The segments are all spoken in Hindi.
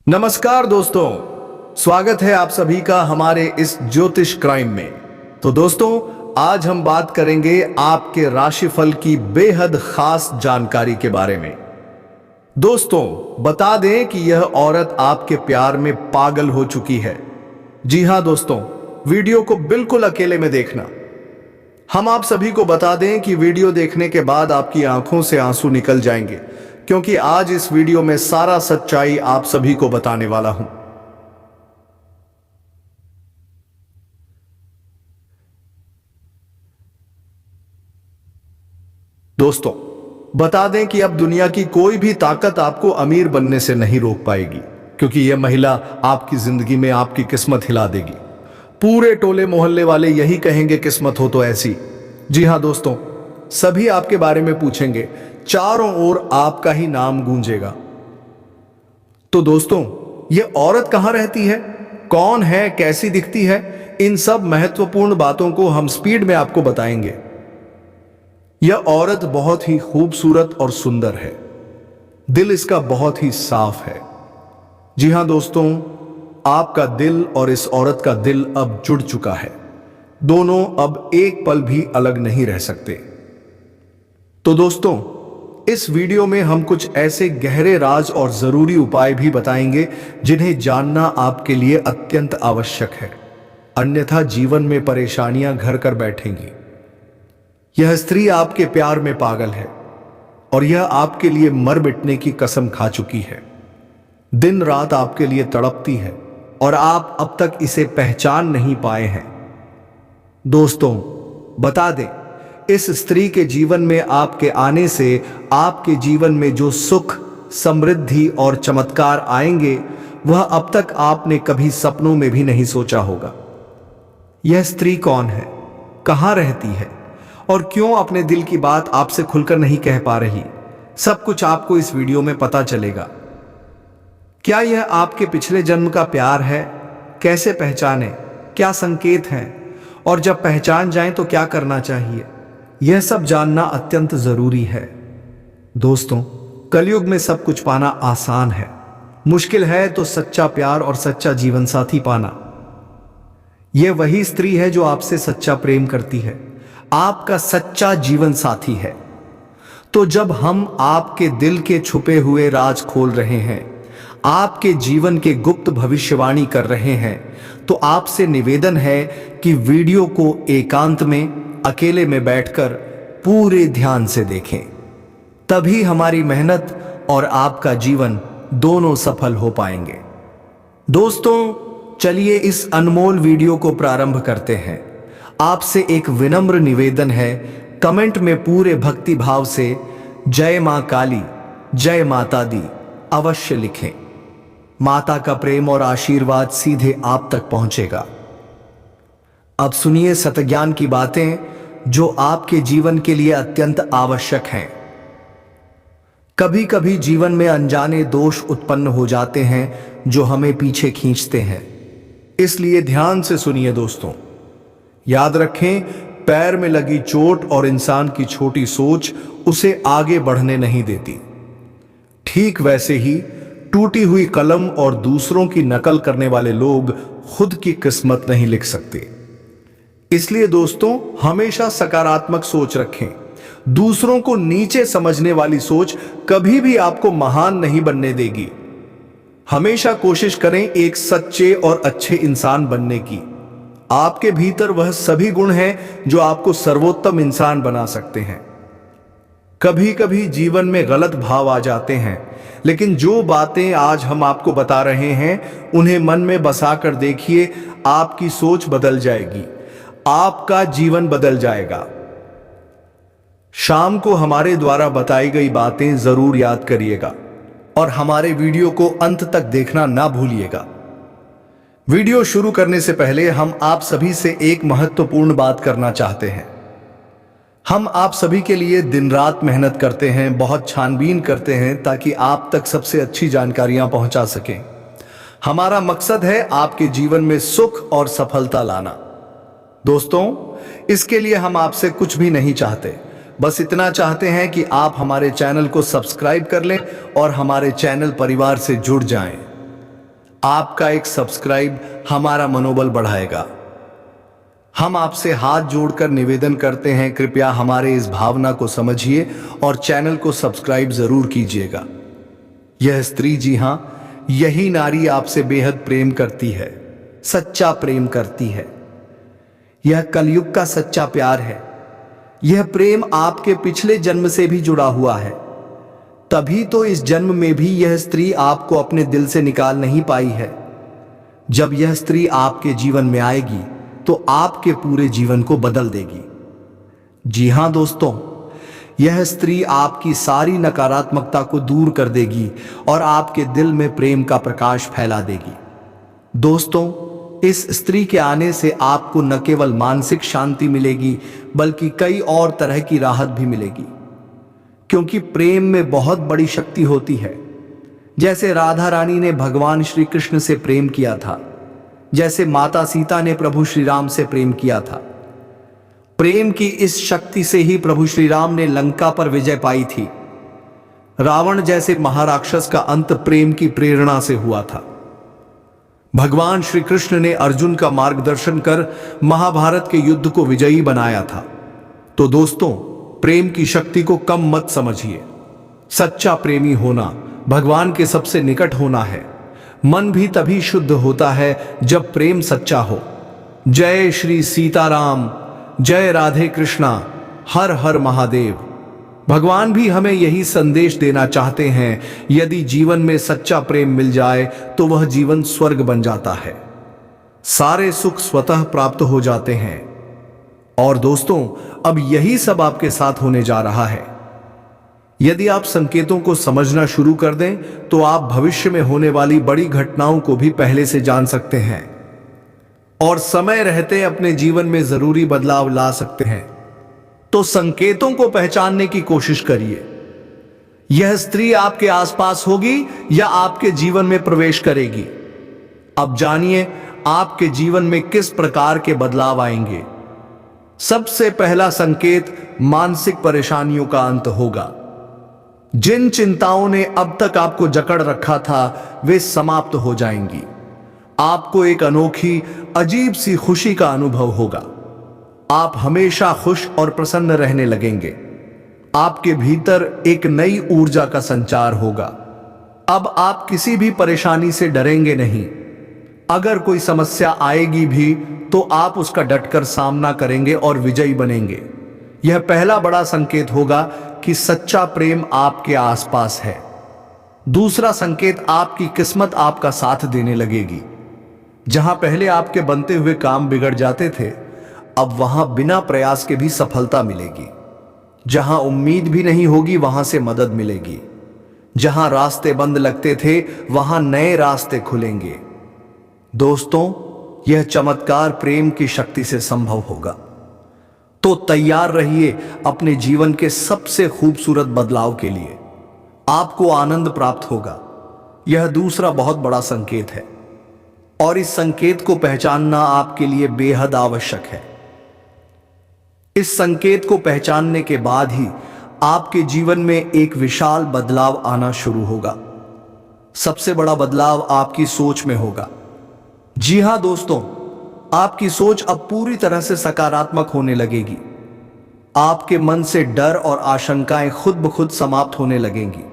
नमस्कार दोस्तों, स्वागत है आप सभी का हमारे इस ज्योतिष क्राइम में। तो दोस्तों, आज हम बात करेंगे आपके राशिफल की बेहद खास जानकारी के बारे में। दोस्तों, बता दें कि यह औरत आपके प्यार में पागल हो चुकी है। जी हां दोस्तों, वीडियो को बिल्कुल अकेले में देखना। हम आप सभी को बता दें कि वीडियो देखने के बाद आपकी आंखों से आंसू निकल जाएंगे, क्योंकि आज इस वीडियो में सारा सच्चाई आप सभी को बताने वाला हूं। दोस्तों, बता दें कि अब दुनिया की कोई भी ताकत आपको अमीर बनने से नहीं रोक पाएगी, क्योंकि यह महिला आपकी जिंदगी में आपकी किस्मत हिला देगी। पूरे टोले मोहल्ले वाले यही कहेंगे, किस्मत हो तो ऐसी। जी हां दोस्तों, सभी आपके बारे में पूछेंगे, चारों ओर आपका ही नाम गूंजेगा। तो दोस्तों, यह औरत कहां रहती है, कौन है, कैसी दिखती है, इन सब महत्वपूर्ण बातों को हम स्पीड में आपको बताएंगे। यह औरत बहुत ही खूबसूरत और सुंदर है। दिल इसका बहुत ही साफ है। जी हां दोस्तों, आपका दिल और इस औरत का दिल अब जुड़ चुका है। दोनों अब एक पल भी अलग नहीं रह सकते। तो दोस्तों, इस वीडियो में हम कुछ ऐसे गहरे राज और जरूरी उपाय भी बताएंगे जिन्हें जानना आपके लिए अत्यंत आवश्यक है, अन्यथा जीवन में परेशानियां घर कर बैठेंगी। यह स्त्री आपके प्यार में पागल है और यह आपके लिए मर मिटने की कसम खा चुकी है। दिन रात आपके लिए तड़पती है और आप अब तक इसे पहचान नहीं पाए हैं। दोस्तों, बता दें, इस स्त्री के जीवन में आपके आने से आपके जीवन में जो सुख, समृद्धि और चमत्कार आएंगे, वह अब तक आपने कभी सपनों में भी नहीं सोचा होगा। यह स्त्री कौन है, कहां रहती है और क्यों अपने दिल की बात आपसे खुलकर नहीं कह पा रही, सब कुछ आपको इस वीडियो में पता चलेगा। क्या यह आपके पिछले जन्म का प्यार है, कैसे पहचाने, क्या संकेत हैं, और जब पहचान जाएं तो क्या करना चाहिए, यह सब जानना अत्यंत जरूरी है। दोस्तों, कलयुग में सब कुछ पाना आसान है, मुश्किल है तो सच्चा प्यार और सच्चा जीवन साथी पाना। यह वही स्त्री है जो आपसे सच्चा प्रेम करती है, आपका सच्चा जीवन साथी है। तो जब हम आपके दिल के छुपे हुए राज खोल रहे हैं, आपके जीवन के गुप्त भविष्यवाणी कर रहे हैं, तो आपसे निवेदन है कि वीडियो को एकांत में, अकेले में बैठकर पूरे ध्यान से देखें। तभी हमारी मेहनत और आपका जीवन दोनों सफल हो पाएंगे। दोस्तों, चलिए इस अनमोल वीडियो को प्रारंभ करते हैं। आपसे एक विनम्र निवेदन है, कमेंट में पूरे भक्ति भाव से जय मां काली, जय माता दी अवश्य लिखें। माता का प्रेम और आशीर्वाद सीधे आप तक पहुंचेगा। अब सुनिए सतज्ञान की बातें जो आपके जीवन के लिए अत्यंत आवश्यक हैं। कभी कभी जीवन में अनजाने दोष उत्पन्न हो जाते हैं जो हमें पीछे खींचते हैं, इसलिए ध्यान से सुनिए दोस्तों। याद रखें, पैर में लगी चोट और इंसान की छोटी सोच उसे आगे बढ़ने नहीं देती। ठीक वैसे ही टूटी हुई कलम और दूसरों की नकल करने वाले लोग खुद की किस्मत नहीं लिख सकते। इसलिए दोस्तों, हमेशा सकारात्मक सोच रखें। दूसरों को नीचे समझने वाली सोच कभी भी आपको महान नहीं बनने देगी। हमेशा कोशिश करें एक सच्चे और अच्छे इंसान बनने की। आपके भीतर वह सभी गुण हैं जो आपको सर्वोत्तम इंसान बना सकते हैं। कभी कभी जीवन में गलत भाव आ जाते हैं, लेकिन जो बातें आज हम आपको बता रहे हैं उन्हें मन में बसाकर देखिए, आपकी सोच बदल जाएगी, आपका जीवन बदल जाएगा। शाम को हमारे द्वारा बताई गई बातें जरूर याद करिएगा और हमारे वीडियो को अंत तक देखना ना भूलिएगा। वीडियो शुरू करने से पहले हम आप सभी से एक महत्वपूर्ण बात करना चाहते हैं। हम आप सभी के लिए दिन रात मेहनत करते हैं, बहुत छानबीन करते हैं ताकि आप तक सबसे अच्छी जानकारियां पहुंचा सकें। हमारा मकसद है आपके जीवन में सुख और सफलता लाना। दोस्तों, इसके लिए हम आपसे कुछ भी नहीं चाहते, बस इतना चाहते हैं कि आप हमारे चैनल को सब्सक्राइब कर लें और हमारे चैनल परिवार से जुड़ जाएं। आपका एक सब्सक्राइब हमारा मनोबल बढ़ाएगा। हम आपसे हाथ जोड़कर निवेदन करते हैं, कृपया हमारे इस भावना को समझिए और चैनल को सब्सक्राइब जरूर कीजिएगा। यह स्त्री, जी हां, यही नारी आपसे बेहद प्रेम करती है, सच्चा प्रेम करती है। यह कलयुग का सच्चा प्यार है। यह प्रेम आपके पिछले जन्म से भी जुड़ा हुआ है, तभी तो इस जन्म में भी यह स्त्री आपको अपने दिल से निकाल नहीं पाई है। जब यह स्त्री आपके जीवन में आएगी तो आपके पूरे जीवन को बदल देगी। जी हां दोस्तों, यह स्त्री आपकी सारी नकारात्मकता को दूर कर देगी और आपके दिल में प्रेम का प्रकाश फैला देगी। दोस्तों, इस स्त्री के आने से आपको न केवल मानसिक शांति मिलेगी बल्कि कई और तरह की राहत भी मिलेगी, क्योंकि प्रेम में बहुत बड़ी शक्ति होती है। जैसे राधा रानी ने भगवान श्री कृष्ण से प्रेम किया था, जैसे माता सीता ने प्रभु श्री राम से प्रेम किया था। प्रेम की इस शक्ति से ही प्रभु श्री राम ने लंका पर विजय पाई थी। रावण जैसे महाराक्षस का अंत प्रेम की प्रेरणा से हुआ था। भगवान श्री कृष्ण ने अर्जुन का मार्गदर्शन कर महाभारत के युद्ध को विजयी बनाया था। तो दोस्तों, प्रेम की शक्ति को कम मत समझिए। सच्चा प्रेमी होना भगवान के सबसे निकट होना है। मन भी तभी शुद्ध होता है जब प्रेम सच्चा हो। जय श्री सीताराम, जय राधे कृष्णा, हर हर महादेव। भगवान भी हमें यही संदेश देना चाहते हैं, यदि जीवन में सच्चा प्रेम मिल जाए तो वह जीवन स्वर्ग बन जाता है। सारे सुख स्वतः प्राप्त हो जाते हैं। और दोस्तों, अब यही सब आपके साथ होने जा रहा है। यदि आप संकेतों को समझना शुरू कर दें तो आप भविष्य में होने वाली बड़ी घटनाओं को भी पहले से जान सकते हैं और समय रहते अपने जीवन में जरूरी बदलाव ला सकते हैं। तो संकेतों को पहचानने की कोशिश करिए। यह स्त्री आपके आसपास होगी या आपके जीवन में प्रवेश करेगी? अब जानिए आपके जीवन में किस प्रकार के बदलाव आएंगे। सबसे पहला संकेत मानसिक परेशानियों का अंत होगा। जिन चिंताओं ने अब तक आपको जकड़ रखा था वे समाप्त हो जाएंगी। आपको एक अनोखी अजीब सी खुशी का अनुभव होगा। आप हमेशा खुश और प्रसन्न रहने लगेंगे। आपके भीतर एक नई ऊर्जा का संचार होगा। अब आप किसी भी परेशानी से डरेंगे नहीं। अगर कोई समस्या आएगी भी तो आप उसका डटकर सामना करेंगे और विजयी बनेंगे। यह पहला बड़ा संकेत होगा कि सच्चा प्रेम आपके आसपास है। दूसरा संकेत, आपकी किस्मत आपका साथ देने लगेगी। जहां पहले आपके बनते हुए काम बिगड़ जाते थे, अब वहां बिना प्रयास के भी सफलता मिलेगी। जहां उम्मीद भी नहीं होगी वहां से मदद मिलेगी। जहां रास्ते बंद लगते थे वहां नए रास्ते खुलेंगे। दोस्तों, यह चमत्कार प्रेम की शक्ति से संभव होगा। तो तैयार रहिए अपने जीवन के सबसे खूबसूरत बदलाव के लिए। आपको आनंद प्राप्त होगा। यह दूसरा बहुत बड़ा संकेत है और इस संकेत को पहचानना आपके लिए बेहद आवश्यक है। इस संकेत को पहचानने के बाद ही आपके जीवन में एक विशाल बदलाव आना शुरू होगा। सबसे बड़ा बदलाव आपकी सोच में होगा। जी हां दोस्तों, आपकी सोच अब पूरी तरह से सकारात्मक होने लगेगी। आपके मन से डर और आशंकाएं खुद ब खुद समाप्त होने लगेंगी।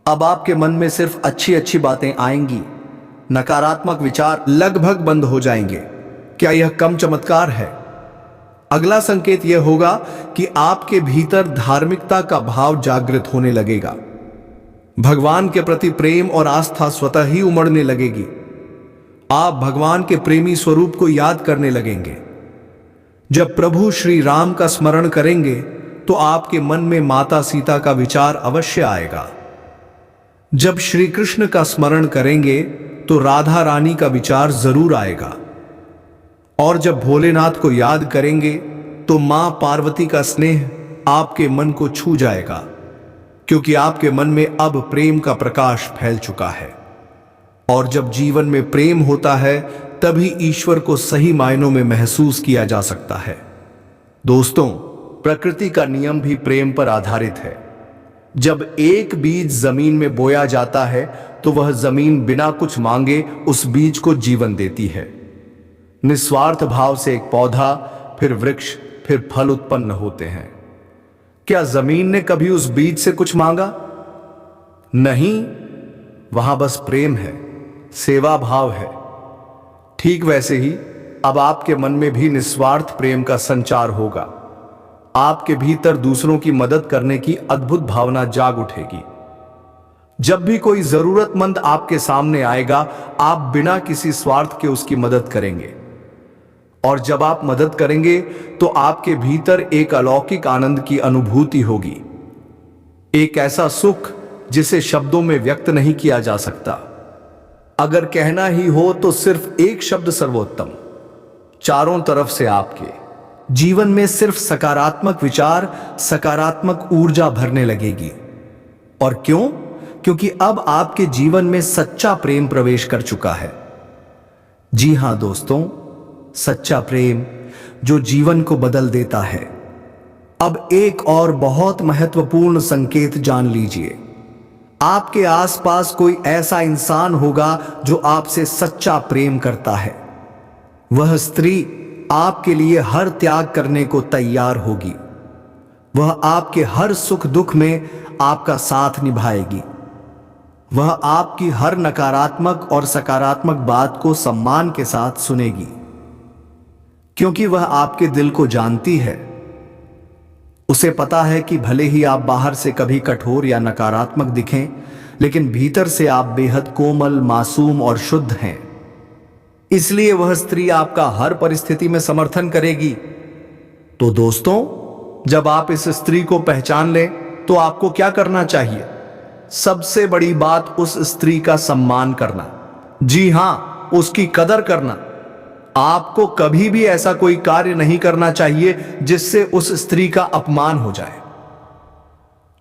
अब आपके मन में सिर्फ अच्छी अच्छी बातें आएंगी। नकारात्मक विचार लगभग बंद हो जाएंगे। क्या यह कम चमत्कार है? अगला संकेत यह होगा कि आपके भीतर धार्मिकता का भाव जागृत होने लगेगा। भगवान के प्रति प्रेम और आस्था स्वतः ही उमड़ने लगेगी। आप भगवान के प्रेमी स्वरूप को याद करने लगेंगे। जब प्रभु श्री राम का स्मरण करेंगे तो आपके मन में माता सीता का विचार अवश्य आएगा। जब श्री कृष्ण का स्मरण करेंगे तो राधा रानी का विचार जरूर आएगा। और जब भोलेनाथ को याद करेंगे तो मां पार्वती का स्नेह आपके मन को छू जाएगा, क्योंकि आपके मन में अब प्रेम का प्रकाश फैल चुका है। और जब जीवन में प्रेम होता है तभी ईश्वर को सही मायनों में महसूस किया जा सकता है। दोस्तों, प्रकृति का नियम भी प्रेम पर आधारित है। जब एक बीज जमीन में बोया जाता है तो वह जमीन बिना कुछ मांगे उस बीज को जीवन देती है। निस्वार्थ भाव से एक पौधा, फिर वृक्ष, फिर फल उत्पन्न होते हैं। क्या जमीन ने कभी उस बीज से कुछ मांगा? नहीं, वहां बस प्रेम है, सेवा भाव है। ठीक वैसे ही अब आपके मन में भी निस्वार्थ प्रेम का संचार होगा। आपके भीतर दूसरों की मदद करने की अद्भुत भावना जाग उठेगी। जब भी कोई जरूरतमंद आपके सामने आएगा, आप बिना किसी स्वार्थ के उसकी मदद करेंगे। और जब आप मदद करेंगे तो आपके भीतर एक अलौकिक आनंद की अनुभूति होगी, एक ऐसा सुख जिसे शब्दों में व्यक्त नहीं किया जा सकता। अगर कहना ही हो तो सिर्फ एक शब्द सर्वोत्तम। चारों तरफ से आपके जीवन में सिर्फ सकारात्मक विचार, सकारात्मक ऊर्जा भरने लगेगी। और क्यों? क्योंकि अब आपके जीवन में सच्चा प्रेम प्रवेश कर चुका है। जी हां दोस्तों, सच्चा प्रेम जो जीवन को बदल देता है। अब एक और बहुत महत्वपूर्ण संकेत जान लीजिए। आपके आसपास कोई ऐसा इंसान होगा जो आपसे सच्चा प्रेम करता है। वह स्त्री आपके लिए हर त्याग करने को तैयार होगी। वह आपके हर सुख दुख में आपका साथ निभाएगी। वह आपकी हर नकारात्मक और सकारात्मक बात को सम्मान के साथ सुनेगी, क्योंकि वह आपके दिल को जानती है। उसे पता है कि भले ही आप बाहर से कभी कठोर या नकारात्मक दिखें, लेकिन भीतर से आप बेहद कोमल, मासूम और शुद्ध हैं। इसलिए वह स्त्री आपका हर परिस्थिति में समर्थन करेगी। तो दोस्तों, जब आप इस स्त्री को पहचान लें तो आपको क्या करना चाहिए? सबसे बड़ी बात, उस स्त्री का सम्मान करना। जी हां, उसकी कदर करना। आपको कभी भी ऐसा कोई कार्य नहीं करना चाहिए जिससे उस स्त्री का अपमान हो जाए,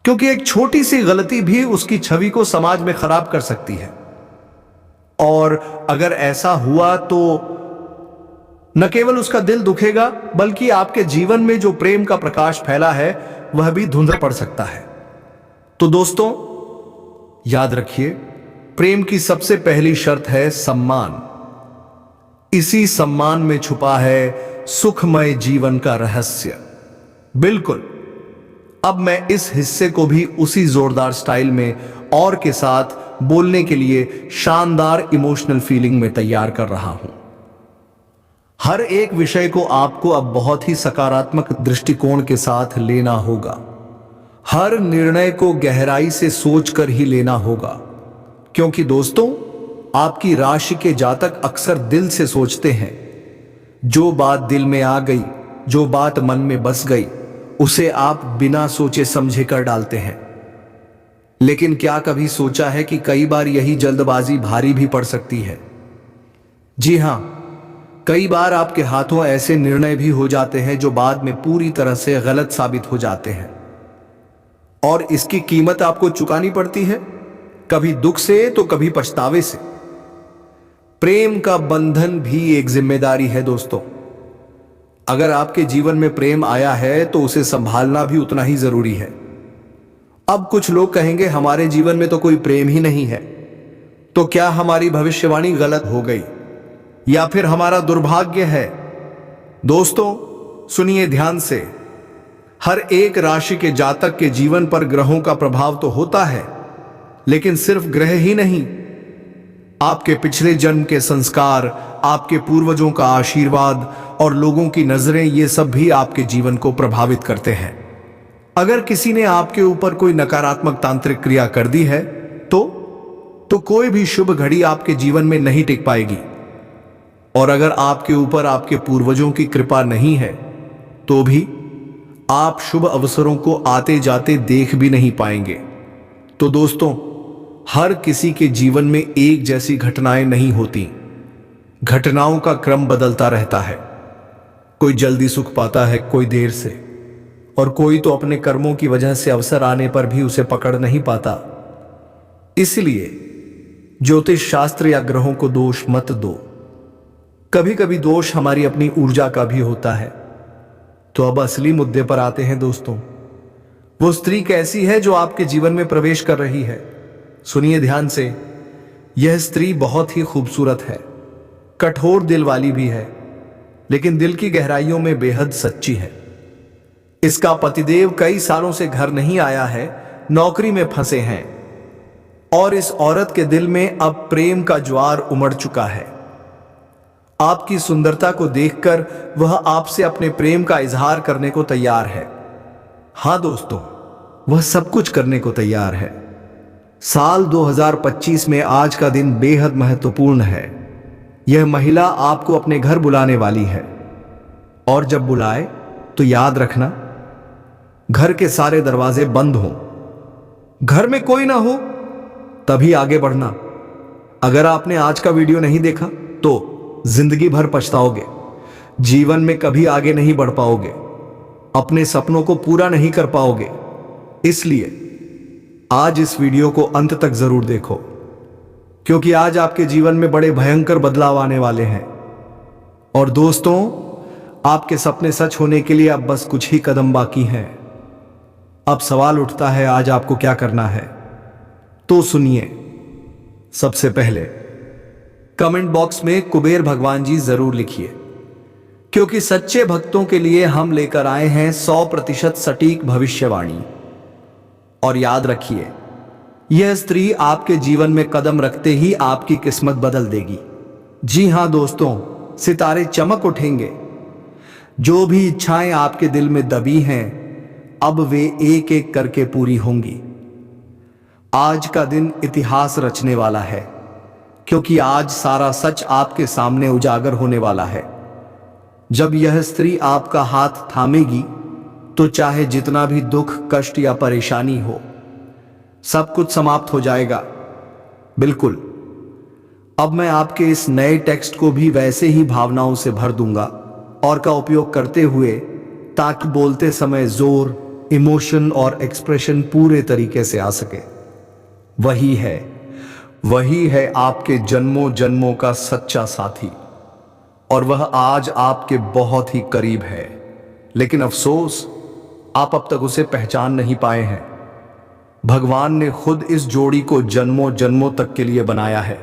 क्योंकि एक छोटी सी गलती भी उसकी छवि को समाज में खराब कर सकती है। और अगर ऐसा हुआ तो न केवल उसका दिल दुखेगा, बल्कि आपके जीवन में जो प्रेम का प्रकाश फैला है वह भी धुंधला पड़ सकता है। तो दोस्तों, याद रखिए, प्रेम की सबसे पहली शर्त है सम्मान। इसी सम्मान में छुपा है सुखमय जीवन का रहस्य। बिल्कुल। अब मैं इस हिस्से को भी उसी जोरदार स्टाइल में और के साथ बोलने के लिए शानदार इमोशनल फीलिंग में तैयार कर रहा हूं। हर एक विषय को आपको अब बहुत ही सकारात्मक दृष्टिकोण के साथ लेना होगा। हर निर्णय को गहराई से सोचकर ही लेना होगा, क्योंकि दोस्तों, आपकी राशि के जातक अक्सर दिल से सोचते हैं। जो बात दिल में आ गई, जो बात मन में बस गई, उसे आप बिना सोचे समझे कर डालते हैं। लेकिन क्या कभी सोचा है कि कई बार यही जल्दबाजी भारी भी पड़ सकती है? जी हां, कई बार आपके हाथों ऐसे निर्णय भी हो जाते हैं जो बाद में पूरी तरह से गलत साबित हो जाते हैं, और इसकी कीमत आपको चुकानी पड़ती है, कभी दुख से तो कभी पछतावे से। प्रेम का बंधन भी एक जिम्मेदारी है दोस्तों। अगर आपके जीवन में प्रेम आया है तो उसे संभालना भी उतना ही जरूरी है। अब कुछ लोग कहेंगे, हमारे जीवन में तो कोई प्रेम ही नहीं है, तो क्या हमारी भविष्यवाणी गलत हो गई या फिर हमारा दुर्भाग्य है? दोस्तों सुनिए ध्यान से। हर एक राशि के जातक के जीवन पर ग्रहों का प्रभाव तो होता है, लेकिन सिर्फ ग्रह ही नहीं, आपके पिछले जन्म के संस्कार, आपके पूर्वजों का आशीर्वाद और लोगों की नजरें, ये सब भी आपके जीवन को प्रभावित करते हैं। अगर किसी ने आपके ऊपर कोई नकारात्मक तांत्रिक क्रिया कर दी है तो कोई भी शुभ घड़ी आपके जीवन में नहीं टिक पाएगी। और अगर आपके ऊपर आपके पूर्वजों की कृपा नहीं है तो भी आप शुभ अवसरों को आते जाते देख भी नहीं पाएंगे। तो दोस्तों, हर किसी के जीवन में एक जैसी घटनाएं नहीं होती। घटनाओं का क्रम बदलता रहता है। कोई जल्दी सुख पाता है, कोई देर से, और कोई तो अपने कर्मों की वजह से अवसर आने पर भी उसे पकड़ नहीं पाता। इसलिए ज्योतिष शास्त्र या ग्रहों को दोष मत दो। कभी कभी दोष हमारी अपनी ऊर्जा का भी होता है। तो अब असली मुद्दे पर आते हैं दोस्तों। वो स्त्री कैसी है जो आपके जीवन में प्रवेश कर रही है? सुनिए ध्यान से। यह स्त्री बहुत ही खूबसूरत है, कठोर दिल वाली भी है, लेकिन दिल की गहराइयों में बेहद सच्ची है। इसका पतिदेव कई सालों से घर नहीं आया है, नौकरी में फंसे हैं, और इस औरत के दिल में अब प्रेम का ज्वार उमड़ चुका है। आपकी सुंदरता को देखकर वह आपसे अपने प्रेम का इजहार करने को तैयार है। हां दोस्तों, वह सब कुछ करने को तैयार है। साल 2025 में आज का दिन बेहद महत्वपूर्ण है। यह महिला आपको अपने घर बुलाने वाली है, और जब बुलाए तो याद रखना, घर के सारे दरवाजे बंद हों, घर में कोई ना हो, तभी आगे बढ़ना। अगर आपने आज का वीडियो नहीं देखा तो जिंदगी भर पछताओगे, जीवन में कभी आगे नहीं बढ़ पाओगे, अपने सपनों को पूरा नहीं कर पाओगे। इसलिए आज इस वीडियो को अंत तक जरूर देखो, क्योंकि आज आपके जीवन में बड़े भयंकर बदलाव आने वाले हैं। और दोस्तों, आपके सपने सच होने के लिए अब बस कुछ ही कदम बाकी हैं। अब सवाल उठता है, आज आपको क्या करना है? तो सुनिए। सबसे पहले कमेंट बॉक्स में कुबेर भगवान जी जरूर लिखिए, क्योंकि सच्चे भक्तों के लिए हम लेकर आए हैं 100% सटीक भविष्यवाणी। और याद रखिए, यह स्त्री आपके जीवन में कदम रखते ही आपकी किस्मत बदल देगी। जी हां दोस्तों, सितारे चमक उठेंगे। जो भी इच्छाएं आपके दिल में दबी हैं, अब वे एक एक करके पूरी होंगी। आज का दिन इतिहास रचने वाला है, क्योंकि आज सारा सच आपके सामने उजागर होने वाला है। जब यह स्त्री आपका हाथ थामेगी, तो चाहे जितना भी दुख, कष्ट या परेशानी हो, सब कुछ समाप्त हो जाएगा। बिल्कुल। अब मैं आपके इस नए टेक्स्ट को भी वैसे ही भावनाओं से भर दूंगा और का उपयोग करते हुए, ताकि बोलते समय जोर, इमोशन और एक्सप्रेशन पूरे तरीके से आ सके। वही है आपके जन्मों जन्मों का सच्चा साथी, और वह आज आपके बहुत ही करीब है। लेकिन अफसोस, आप अब तक उसे पहचान नहीं पाए हैं। भगवान ने खुद इस जोड़ी को जन्मों जन्मों तक के लिए बनाया है,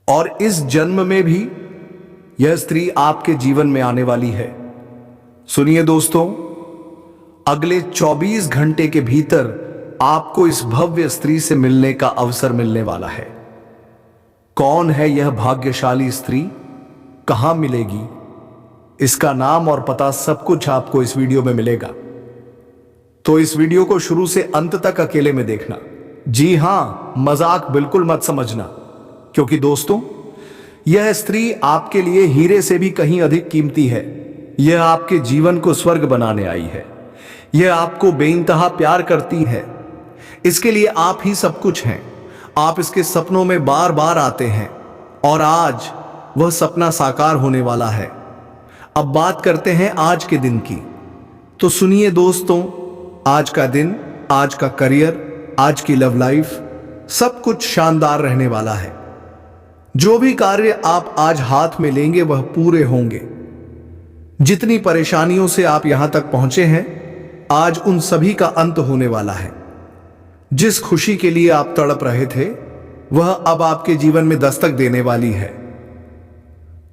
और इस जन्म में भी यह स्त्री आपके जीवन में आने वाली है। सुनिए दोस्तों, अगले 24 घंटे के भीतर आपको इस भव्य स्त्री से मिलने का अवसर मिलने वाला है। कौन है यह भाग्यशाली स्त्री? कहां मिलेगी? इसका नाम और पता सब कुछ आपको इस वीडियो में मिलेगा। तो इस वीडियो को शुरू से अंत तक अकेले में देखना। जी हां, मजाक बिल्कुल मत समझना, क्योंकि दोस्तों, यह स्त्री आपके लिए हीरे से भी कहीं अधिक कीमती है। यह आपके जीवन को स्वर्ग बनाने आई है। यह आपको बेइंतहा प्यार करती है। इसके लिए आप ही सब कुछ हैं। आप इसके सपनों में बार बार आते हैं, और आज वह सपना साकार होने वाला है। अब बात करते हैं आज के दिन की। तो सुनिए दोस्तों, आज का दिन, आज का करियर, आज की लव लाइफ, सब कुछ शानदार रहने वाला है। जो भी कार्य आप आज हाथ में लेंगे वह पूरे होंगे। जितनी परेशानियों से आप यहां तक पहुंचे हैं, आज उन सभी का अंत होने वाला है। जिस खुशी के लिए आप तड़प रहे थे, वह अब आपके जीवन में दस्तक देने वाली है,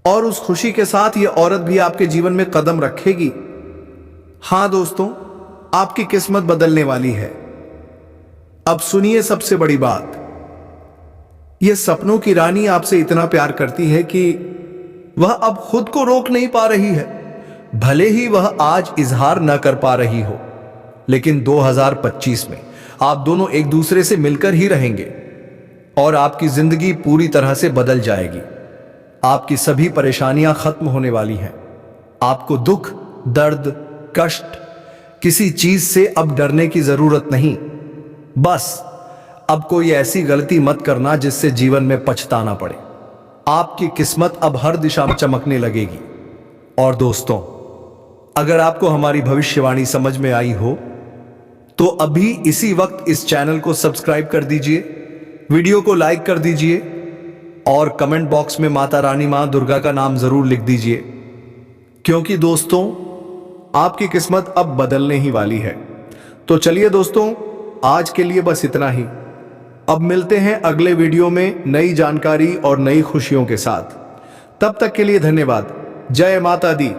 और उस खुशी के साथ यह औरत भी आपके जीवन में कदम रखेगी। हां दोस्तों, आपकी किस्मत बदलने वाली है। अब सुनिए सबसे बड़ी बात, यह सपनों की रानी आपसे इतना प्यार करती है कि वह अब खुद को रोक नहीं पा रही है। भले ही वह आज इजहार न कर पा रही हो, लेकिन 2025 में आप दोनों एक दूसरे से मिलकर ही रहेंगे, और आपकी जिंदगी पूरी तरह से बदल जाएगी। आपकी सभी परेशानियां खत्म होने वाली हैं। आपको दुख, दर्द, कष्ट, किसी चीज से अब डरने की जरूरत नहीं। बस अब कोई ऐसी गलती मत करना जिससे जीवन में पछताना पड़े। आपकी किस्मत अब हर दिशा में चमकने लगेगी। और दोस्तों, अगर आपको हमारी भविष्यवाणी समझ में आई हो, तो अभी इसी वक्त इस चैनल को सब्सक्राइब कर दीजिए, वीडियो को लाइक कर दीजिए, और कमेंट बॉक्स में माता रानी मां दुर्गा का नाम जरूर लिख दीजिए, क्योंकि दोस्तों, आपकी किस्मत अब बदलने ही वाली है। तो चलिए दोस्तों, आज के लिए बस इतना ही। अब मिलते हैं अगले वीडियो में नई जानकारी और नई खुशियों के साथ। तब तक के लिए धन्यवाद। जय माता दी।